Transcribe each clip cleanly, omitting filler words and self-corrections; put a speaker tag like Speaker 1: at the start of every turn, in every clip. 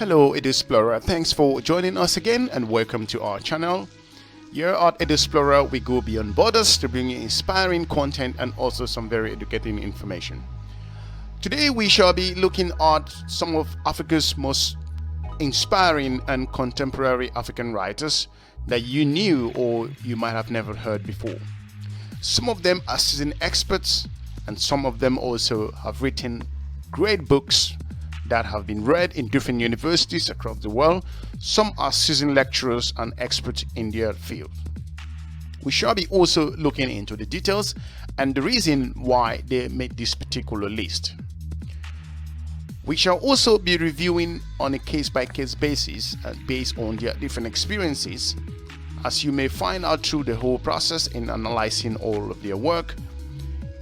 Speaker 1: Hello Explorer, thanks for joining us again and welcome to our channel. Here at Explorer, we go beyond borders to bring you inspiring content and also some very educating information. Today we shall be looking at some of Africa's most inspiring and contemporary African writers that you knew or you might have never heard before. Some of them are seasoned experts and some of them also have written great books that have been read in different universities across the world. Some are seasoned lecturers and experts in their field. We shall be also looking into the details and the reason why they made this particular list. We shall also be reviewing on a case-by-case basis based on their different experiences. As you may find out through the whole process in analyzing all of their work,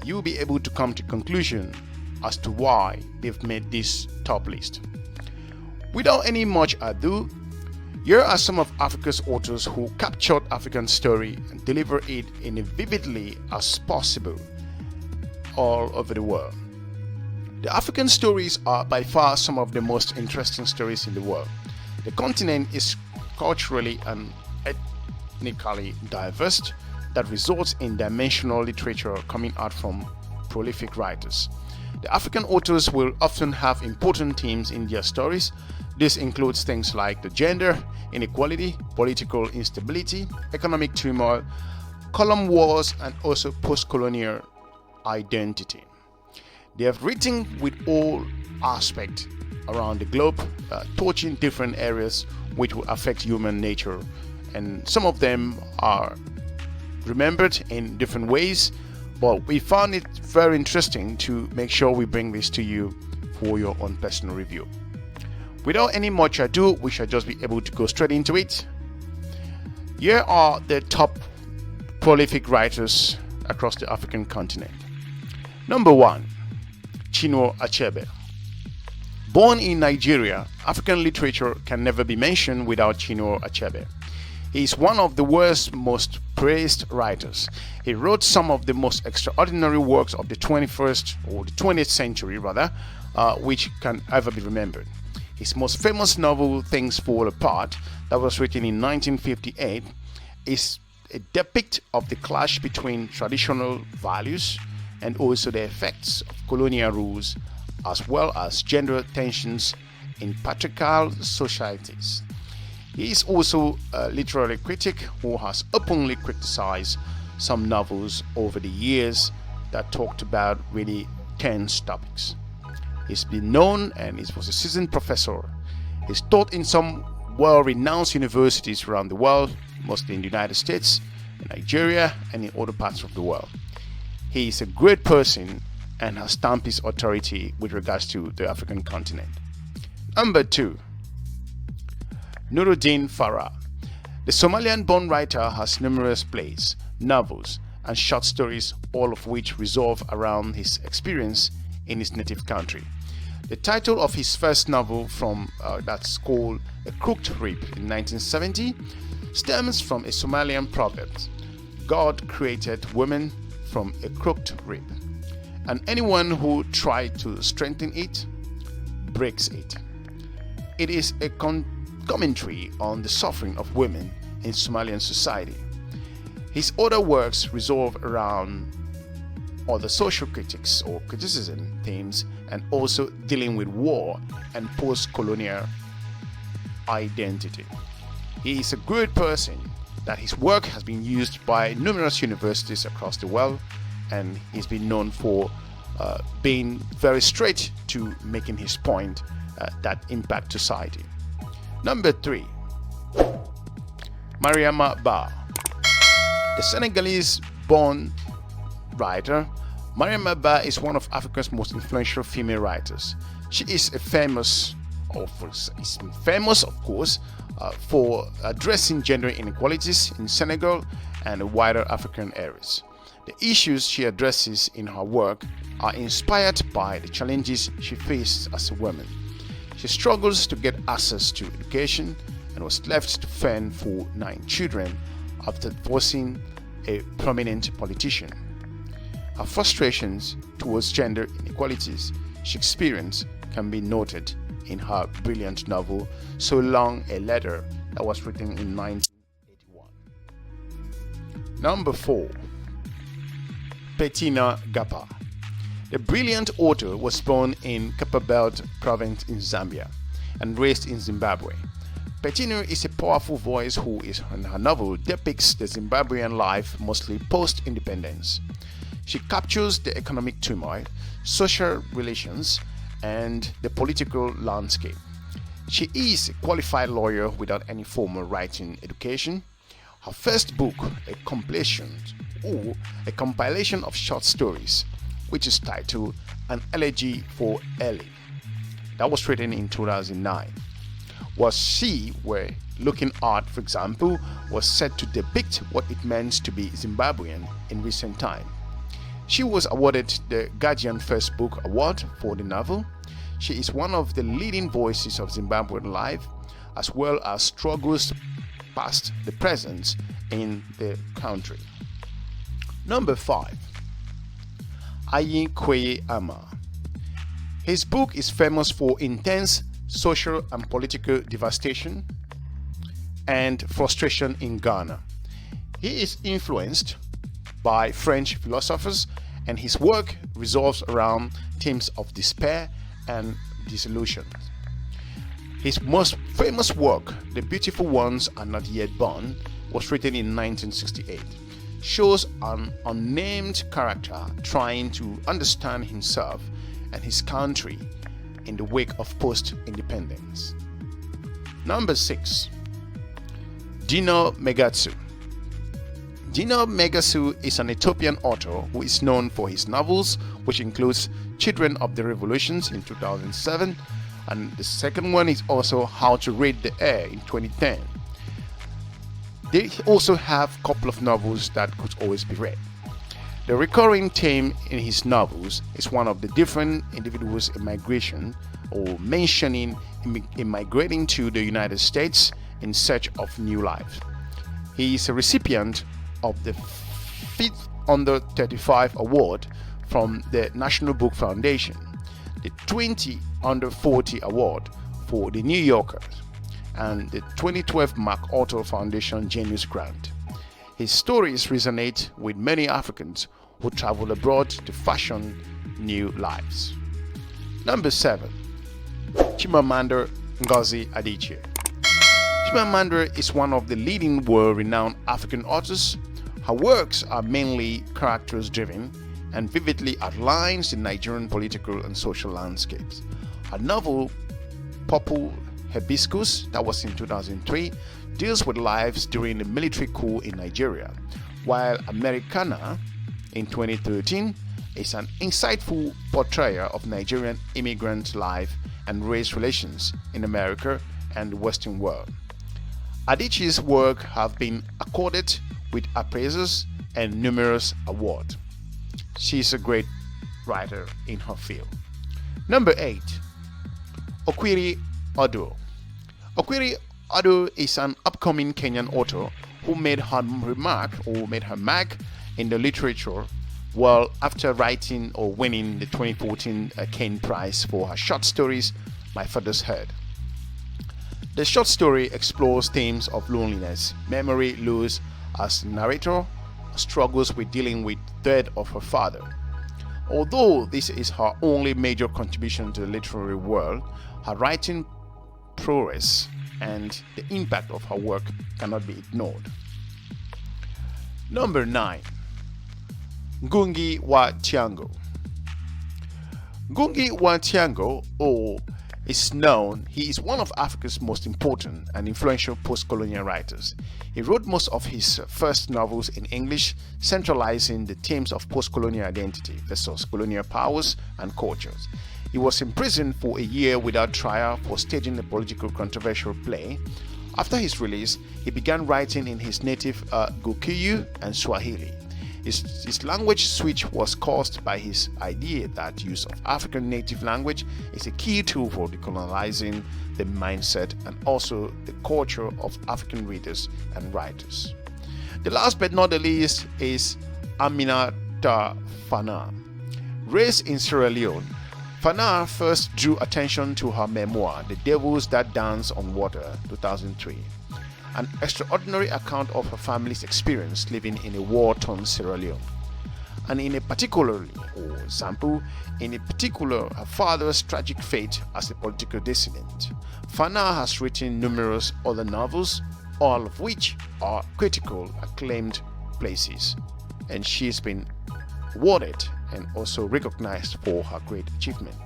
Speaker 1: you'll be able to come to conclusion as to why they've made this top list. Without any much ado, here are some of Africa's authors who captured African story and deliver it in as vividly as possible all over the world. The African stories are by far some of the most interesting stories in the world. The continent is culturally and ethnically diverse that results in dimensional literature coming out from prolific writers. The African authors will often have important themes in their stories. This includes things like the gender inequality, political instability, economic turmoil, colonial wars, and also post-colonial identity. They have written with all aspects around the globe, touching different areas which will affect human nature, and some of them are remembered in different ways. But we found it very interesting to make sure we bring this to you for your own personal review. Without any much ado, we shall just be able to go straight into it. Here are the top prolific writers across the African continent. Number 1, Chinua Achebe. Born in Nigeria, African literature can never be mentioned without Chinua Achebe. He is one of the world's most praised writers. He wrote some of the most extraordinary works of the 21st or the 20th century rather, which can ever be remembered. His most famous novel, Things Fall Apart, that was written in 1958, is a depict of the clash between traditional values and also the effects of colonial rules, as well as gender tensions in patriarchal societies. He is also a literary critic who has openly criticized some novels over the years that talked about really tense topics. He's been known and he was a seasoned professor. He's taught in some well-renowned universities around the world, mostly in the United States, in Nigeria, and in other parts of the world. He is a great person and has stamped his authority with regards to the African continent. Number 2, Nuruddin Farah. The Somalian-born writer has numerous plays, novels, and short stories, all of which revolve around his experience in his native country. The title of his first novel, that's called A Crooked Rib in 1970, stems from a Somalian proverb: God created women from a crooked rib, and anyone who tries to strengthen it breaks it. It is a commentary on the suffering of women in Somalian society. His other works revolve around other social critics or criticism themes and also dealing with war and post-colonial identity. He is a great person that his work has been used by numerous universities across the world, and he's been known for being very straight to making his point that impact society. Number 3, MARIAMA. The Senegalese-born writer, MARIAMA is one of Africa's most influential female writers. She is famous, of course, for addressing gender inequalities in Senegal and wider African areas. The issues she addresses in her work are inspired by the challenges she faced as a woman. She struggles to get access to education and was left to fend for 9 children after divorcing a prominent politician. Her frustrations towards gender inequalities she experienced can be noted in her brilliant novel So Long a Letter that was written in 1981. Number 4. PETINA GAPPAH. The brilliant author was born in Copperbelt province in Zambia and raised in Zimbabwe. PETINA is a powerful voice who, in her novel, depicts the Zimbabwean life mostly post-independence. She captures the economic turmoil, social relations, and the political landscape. She is a qualified lawyer without any formal writing education. Her first book, a compilation of short stories, which is titled An Elegy for Ellie, that was written in 2009. What she were looking at, for example, was set to depict what it meant to be Zimbabwean in recent time. She was awarded the Guardian First Book Award for the novel. She is one of the leading voices of Zimbabwean life, as well as struggles past the present in the country. Number 5. Kwei Armah. His book is famous for intense social and political devastation and frustration in Ghana. He is influenced by French philosophers, and his work revolves around themes of despair and disillusion. His most famous work, The Beautiful Ones Are Not Yet Born, was written in 1968. Shows an unnamed character trying to understand himself and his country in the wake of post-independence. Number 6. DINAW Mengasu. DINAW Mengasu is an Ethiopian author who is known for his novels, which includes Children of the Revolutions in 2007, and the second one is also How to Read the Air in 2010. They also have a couple of novels that could always be read. The recurring theme in his novels is one of the different individuals in migration, or mentioning immigrating to the United States in search of new life. He is a recipient of the 5th Under 35 Award from the National Book Foundation, the 20 Under 40 Award for the New Yorker, and the 2012 MacArthur Foundation Genius Grant. His stories resonate with many Africans who travel abroad to fashion new lives. Number 7. Chimamanda Ngozi Adichie. Chimamanda is one of the leading world-renowned African authors. Her works are mainly characters-driven and vividly outlines the Nigerian political and social landscapes. Her novel, Purple Hibiscus, that was in 2003, deals with lives during the military coup in Nigeria, while Americana, in 2013, is an insightful portrayal of Nigerian immigrant life and race relations in America and the Western world. Adichie's work have been accorded with appraisals and numerous awards. She is a great writer in her field. Number 8. OKWIRI ODUOR. OKWIRI ODUOR is an upcoming Kenyan author who made her mark in the literature world after writing or winning the 2014 Kane Prize for her short stories, My Father's Head. The short story explores themes of loneliness, memory loss as narrator struggles with dealing with death of her father. Although this is her only major contribution to the literary world, her writing prowess and the impact of her work cannot be ignored. Number 9. NGUGI wa THIONG'O. NGUGI wa THIONG'O, he is one of Africa's most important and influential post-colonial writers. He wrote most of his first novels in English, centralizing the themes of post-colonial identity versus colonial powers and cultures. He was imprisoned for a year without trial for staging a political controversial play. After his release, he began writing in his native Gikuyu and Swahili. His language switch was caused by his idea that use of African native language is a key tool for decolonizing the mindset and also the culture of African readers and writers. The last but not the least is Aminatta. Raised in Sierra Leone, Forna first drew attention to her memoir, The Devils That Dance on Water, 2003, an extraordinary account of her family's experience living in a war-torn Sierra Leone. And in a particular, her father's tragic fate as a political dissident. Forna has written numerous other novels, all of which are critical acclaimed places, and she's been awarded and also recognized for her great achievement.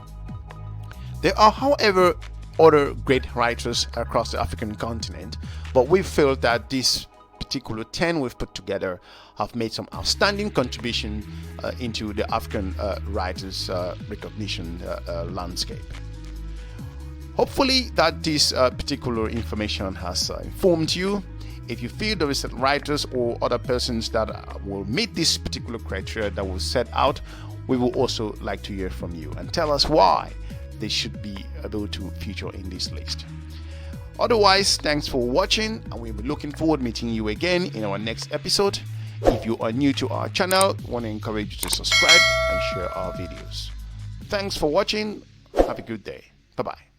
Speaker 1: There are, however, other great writers across the African continent, but we feel that these particular 10 we've put together have made some outstanding contribution into the African writers recognition landscape. Hopefully that this particular information has informed you. If you feel there is writers or other persons that will meet this particular criteria that was set out, we will also like to hear from you and tell us why they should be able to feature in this list. Otherwise, thanks for watching, and we'll be looking forward to meeting you again in our next episode. If you are new to our channel, we want to encourage you to subscribe and share our videos. Thanks for watching. Have a good day. Bye-bye.